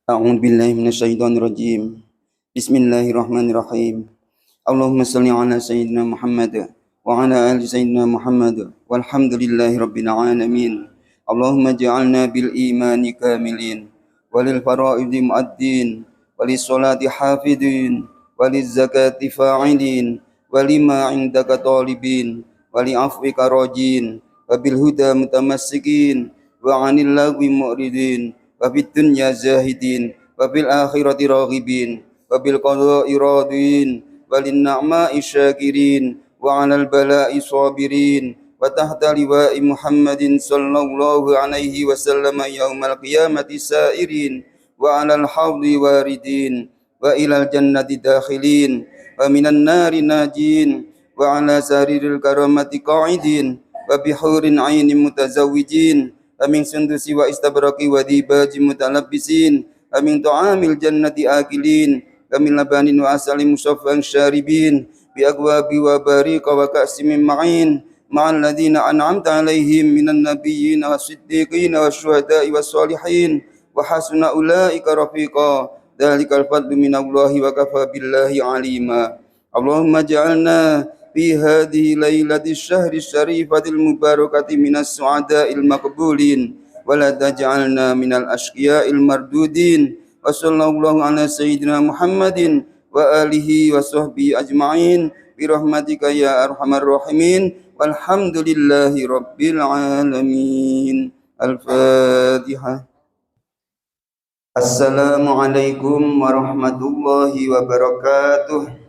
أعوذ بالله من الشيطان الرجيم. بسم الله الرحمن الرحيم. اللهم صل على سيدنا محمد وعلى آل سيدنا محمد والحمد لله رب العالمين. اللهم اجعلنا بالإيمان كاملين وللفرائض مؤدين وللصلاة حافظين وللزكاة فاعلين ولما عندك طالبين ولعفوك راجين وبالهدى متمسكين وعن اللغو معرضين وفي الدنيا زاهدين وفي الآخرة راغبين وبالقضاء راضين وللنعماء شاكرين وعلى البلاء صابرين وتحت لواء محمد صلى الله عليه وسلم يوم القيامة سائرين وعلى الحوض واردين وإلى الجنة داخلين ومن النار ناجين وعلى سرير الكرامة قاعدين وبحور عين متزوجين ومن سندس واستبرق وديباج متلبسين ومن طعام الجنة آكلين ومن لبن وعسل مصفى شاربين بأكواب وباريق وكأس من معين مع الذين أنعمت عليهم من النبيين والصديقين والشهداء والصالحين وحسن أولئك رفيقا ذلك الفضل من الله وكفى بالله عليما. اللهم اجعلنا في هذه ليلة الشهر الشريفة المباركة من السعداء المقبولين ولا تجعلنا من الأشقياء المردودين. وصلى الله على سيدنا محمد وآله وصحبه أجمعين برحمتك يا أرحم الراحمين والحمد لله رب العالمين. الفاتحة. Assalamualaikum warahmatullahi wabarakatuh.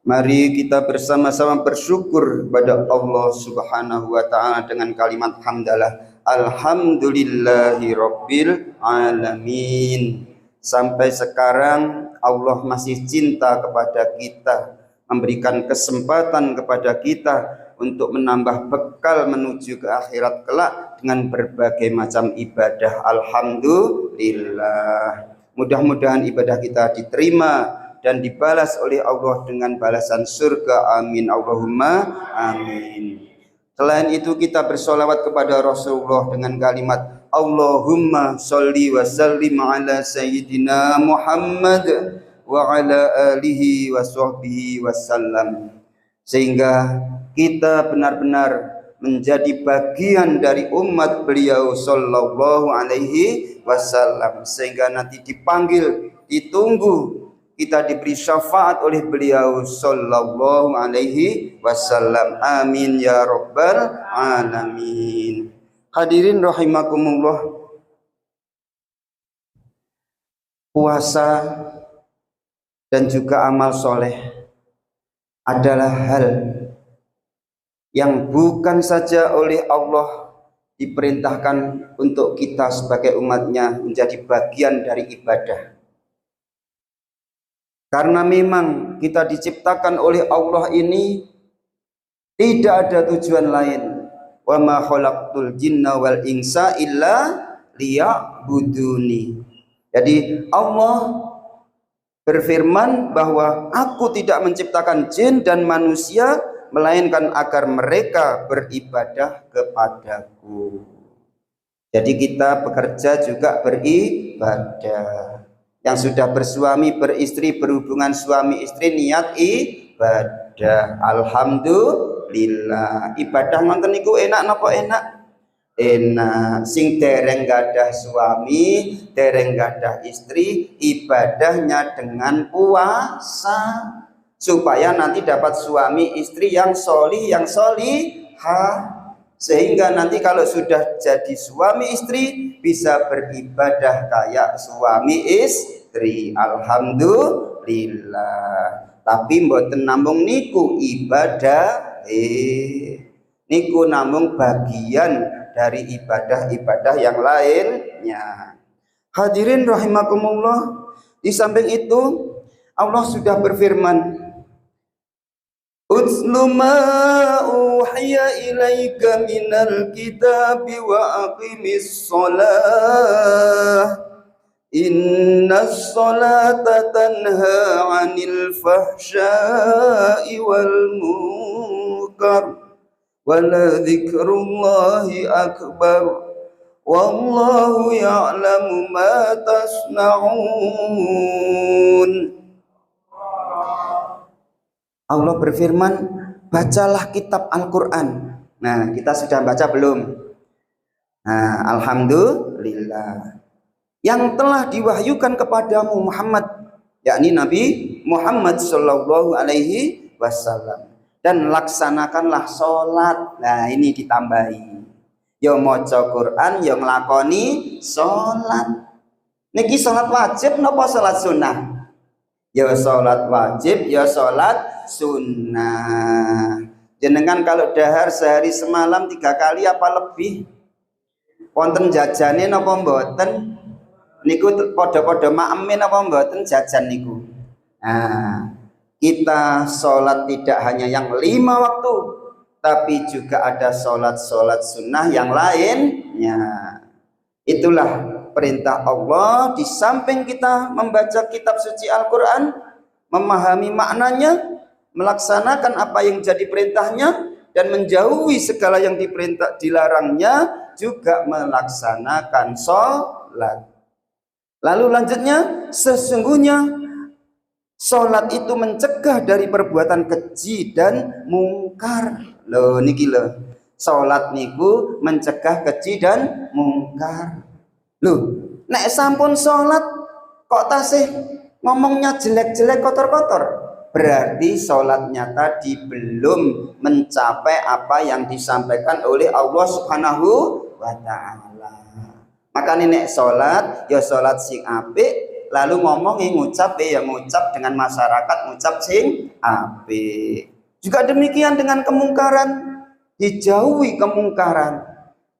Mari kita bersama-sama bersyukur kepada Allah Subhanahu wa taala dengan kalimat hamdalah. Alhamdulillahi rabbil alamin. Sampai sekarang Allah masih cinta kepada kita, memberikan kesempatan kepada kita untuk menambah bekal menuju ke akhirat kelak dengan berbagai macam ibadah. Alhamdulillah. Mudah-mudahan ibadah kita diterima dan dibalas oleh Allah dengan balasan surga. Amin Allahumma amin. Selain itu kita bersolawat kepada Rasulullah dengan kalimat Allahumma sholli wa sallim ala sayyidina Muhammad wa ala alihi wa sahbihi wasallam, sehingga kita benar-benar menjadi bagian dari umat beliau sallallahu alaihi wasallam, sehingga nanti dipanggil, ditunggu, kita diberi syafaat oleh beliau sallallahu alaihi wasallam. Amin ya rabbal alamin. Hadirin rahimakumullah, puasa dan juga amal soleh adalah hal yang bukan saja oleh Allah diperintahkan untuk kita sebagai umatnya menjadi bagian dari ibadah. Karena memang kita diciptakan oleh Allah ini tidak ada tujuan lain. Wa ma khalaqtul jinna wal insa illa liya'buduni. Jadi Allah berfirman bahwa aku tidak menciptakan jin dan manusia melainkan agar mereka beribadah kepadaku. Jadi kita bekerja juga beribadah. Yang sudah bersuami beristri, berhubungan suami istri, niat ibadah. Alhamdulillah. Ibadah nonton niku enak napa enak? Enak. Sing dereng gadah suami, dereng gadah istri, ibadahnya dengan puasa, supaya nanti dapat suami istri yang solih, yang solihah. Sehingga nanti kalau sudah jadi suami istri bisa beribadah kayak suami istri. Alhamdulillah. Tapi mboten namung niku ibadah, niku namung bagian dari ibadah-ibadah yang lainnya. Hadirin rahimakumullah, di samping itu Allah sudah berfirman, Utslu ma uhiya ilaika minal kitabi wa aqimis shalah innas salata tanha 'anil fahsya'i wal munkar wa la dzikrullahi akbar wallahu ya'lamu ma tasna'un. Allah berfirman, bacalah kitab Al-Quran. Nah, kita sudah baca belum? Nah, alhamdulillah. Yang telah diwahyukan kepadamu Muhammad, yakni Nabi Muhammad sallallahu alaihi wasallam. Dan laksanakanlah sholat. Nah, ini ditambahi. Ya maca Quran, ya nglakoni sholat. Niki sholat wajib napa sholat sunnah? Ya sholat wajib, ya sholat sunnah. Jenengan kalau dahar sehari semalam 3 kali apa lebih? Wonten jajane napa mboten? Niku podo-podo maemin napa mboten jajan niku? Nah, kita sholat tidak hanya yang 5 waktu, tapi juga ada sholat-sholat sunnah yang lainnya. Itulah perintah Allah. Di samping kita membaca kitab suci Al-Quran, memahami maknanya, melaksanakan apa yang jadi perintahnya, dan menjauhi segala yang diperintah dilarangnya, juga melaksanakan sholat. Lalu lanjutnya, sesungguhnya sholat itu mencegah dari perbuatan keji dan mungkar. Loh niki loh, sholat niku mencegah keji dan mungkar. Loh, nek sampun sholat kok tasih ngomongnya jelek-jelek, kotor-kotor, berarti sholatnya tadi belum mencapai apa yang disampaikan oleh Allah Subhanahu wa ta'ala. Makanya nek sholat, ya sholat sing apik, lalu ngomongin ngucap ya ngucap dengan masyarakat, ngucap sing apik. Juga demikian dengan kemungkaran, dijauhi kemungkaran.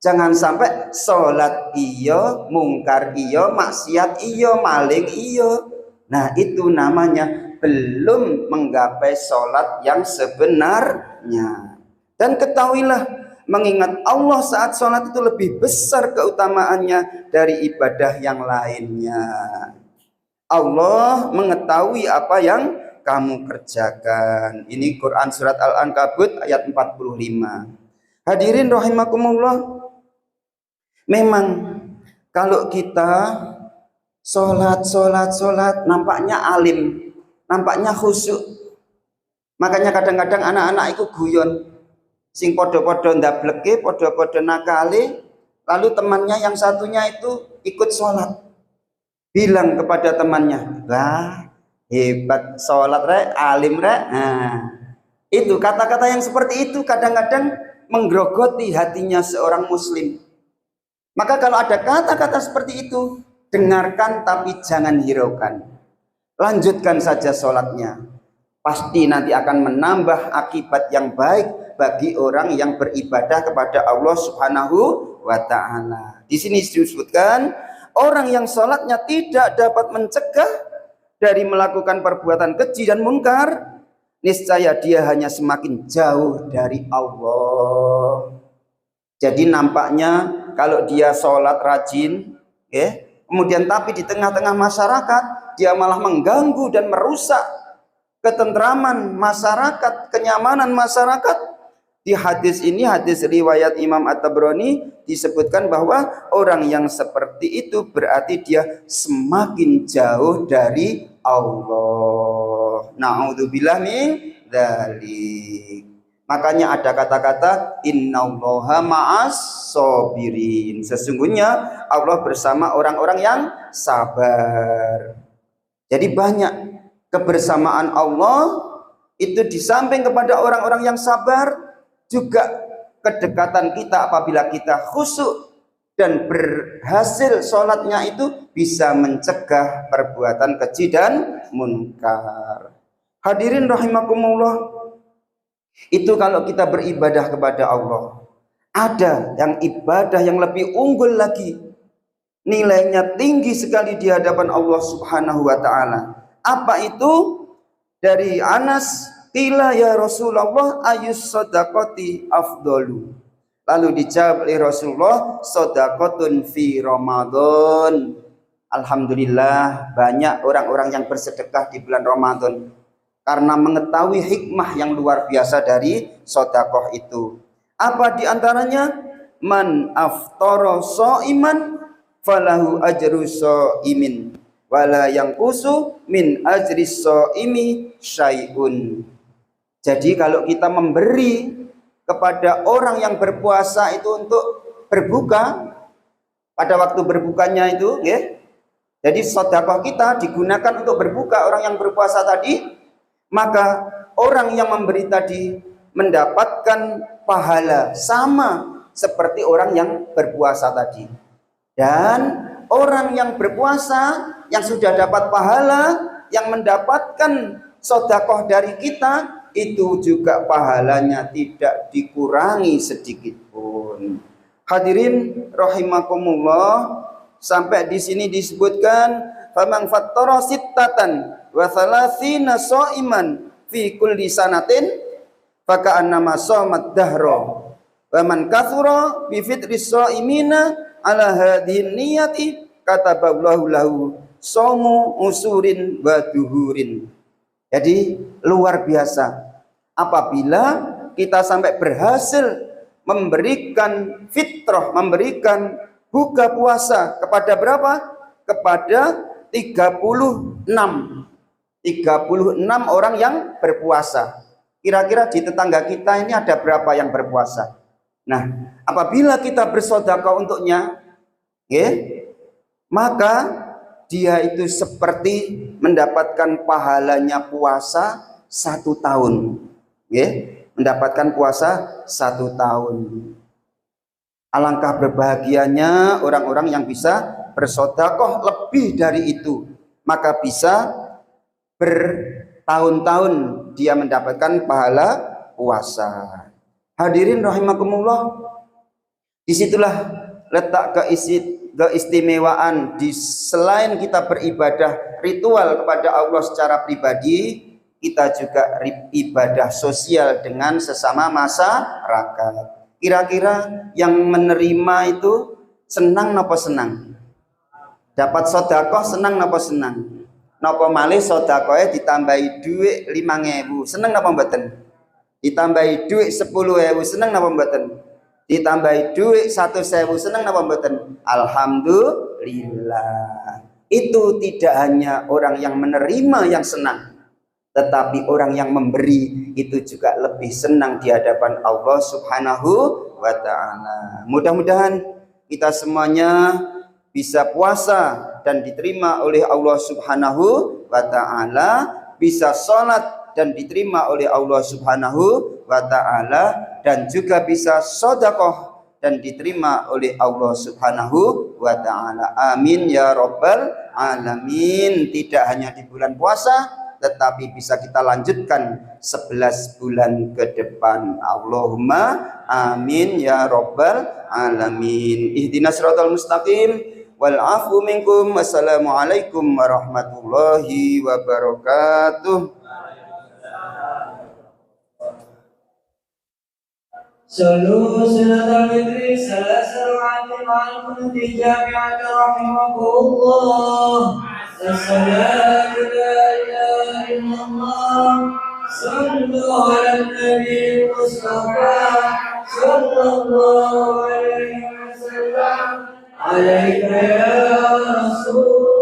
Jangan sampai sholat iyo, mungkar iyo, maksiat iyo, maling iyo. Nah, itu namanya belum menggapai sholat yang sebenarnya. Dan ketahuilah, mengingat Allah saat sholat itu lebih besar keutamaannya dari ibadah yang lainnya. Allah mengetahui apa yang kamu kerjakan. Ini Quran surat Al-Ankabut ayat 45. Hadirin rahimakumullah. Memang kalau kita sholat nampaknya alim, nampaknya khusyuk. Makanya kadang-kadang anak-anak itu guyon, sing podo-podo ndableke, podo-podo nakale, lalu temannya yang satunya itu ikut sholat, bilang kepada temannya, wah hebat sholat rek, alim rek. Nah, itu kata-kata yang seperti itu kadang-kadang menggerogoti hatinya seorang muslim. Maka kalau ada kata-kata seperti itu, dengarkan tapi jangan hiraukan. Lanjutkan saja sholatnya. Pasti nanti akan menambah akibat yang baik bagi orang yang beribadah kepada Allah Subhanahu wa ta'ala. Di sini disebutkan, orang yang sholatnya tidak dapat mencegah dari melakukan perbuatan keji dan munkar, niscaya dia hanya semakin jauh dari Allah. Jadi nampaknya kalau dia sholat rajin, kemudian tapi di tengah-tengah masyarakat dia malah mengganggu dan merusak ketentraman masyarakat, kenyamanan masyarakat. Di hadis ini, hadis riwayat Imam At-Tabrani, disebutkan bahwa orang yang seperti itu berarti dia semakin jauh dari Allah. Na'udzubillah min dzalik. Makanya ada kata-kata innallaha ma'as sabirin. Sesungguhnya Allah bersama orang-orang yang sabar. Jadi banyak kebersamaan Allah itu di samping kepada orang-orang yang sabar, juga kedekatan kita apabila kita khusyuk dan berhasil sholatnya itu bisa mencegah perbuatan keji dan munkar. Hadirin rahimakumullah. Itu kalau kita beribadah kepada Allah. Ada yang ibadah yang lebih unggul lagi, nilainya tinggi sekali di hadapan Allah Subhanahu wa ta'ala. Apa itu? Dari Anas, qila ya Rasulullah ayus sadaqati afdalu. Lalu dijawab oleh Rasulullah, sadaqatun fi Ramadan. Alhamdulillah banyak orang-orang yang bersedekah di bulan Ramadan karena mengetahui hikmah yang luar biasa dari sedekah itu. Apa diantaranya? man aftara shaiman falahu ajru shaimin wala yanqusu min ajri shaimi syai'un. Jadi kalau kita memberi kepada orang yang berpuasa itu untuk berbuka pada waktu berbukanya itu, ya. Jadi sedekah kita digunakan untuk berbuka orang yang berpuasa tadi, maka orang yang memberi tadi mendapatkan pahala sama seperti orang yang berpuasa tadi. Dan orang yang berpuasa yang sudah dapat pahala, yang mendapatkan sedekah dari kita, itu juga pahalanya tidak dikurangi sedikit pun. Hadirin rahimakumullah, sampai di sini disebutkan faman fattara sittatan wa thalathina shaiman fi kulli sanatin faka annama shamat dahra wa man kathura bi fitri shaimina ala hadhihi niyati kataballahu lahu shaumu usurin wa duhurin. Jadi luar biasa apabila kita sampai berhasil memberikan fitrah, memberikan buka puasa kepada berapa? Kepada 36 orang yang berpuasa. Kira-kira di tetangga kita ini ada berapa yang berpuasa? Nah, apabila kita bersedekah untuknya, maka dia itu seperti mendapatkan pahalanya puasa 1 tahun. Mendapatkan puasa 1 tahun. Alangkah berbahagianya orang-orang yang bisa bersedekah lebih dari itu, maka bisa bertahun-tahun dia mendapatkan pahala puasa. Hadirin rahimakumullah, disitulah letak keistimewaan di selain kita beribadah ritual kepada Allah secara pribadi, kita juga ibadah sosial dengan sesama masyarakat. Kira-kira yang menerima itu senang napa senang? Dapat sedekah senang napa senang? Napa malih sedekahe ditambahi duit 5.000, seneng napa mboten? Ditambahi duit 10.000, seneng napa mboten? Ditambahi duit 1.000, seneng napa mboten? Alhamdulillah. Itu tidak hanya orang yang menerima yang senang, tetapi orang yang memberi itu juga lebih senang di hadapan Allah Subhanahu wa ta'ala. Mudah-mudahan kita semuanya bisa puasa dan diterima oleh Allah Subhanahu wa ta'ala, bisa sholat dan diterima oleh Allah Subhanahu wa ta'ala, dan juga bisa sedekah dan diterima oleh Allah Subhanahu wa ta'ala. Amin ya rabbal alamin. Tidak hanya di bulan puasa, tetapi bisa kita lanjutkan 11 bulan ke depan. Allahumma amin ya rabbal alamin. Ihdinas siratal mustaqim wal afu minkum. Wassalamualaikum warahmatullahi wabarakatuh. Sallu salatal fitri salasal ma'al kunti jami'at rahimakumullah. As-salatu la ilaha illallah. Sallu ala nabi Mustafa sallallahu alaihi wasallam. Alaika ya Rasul.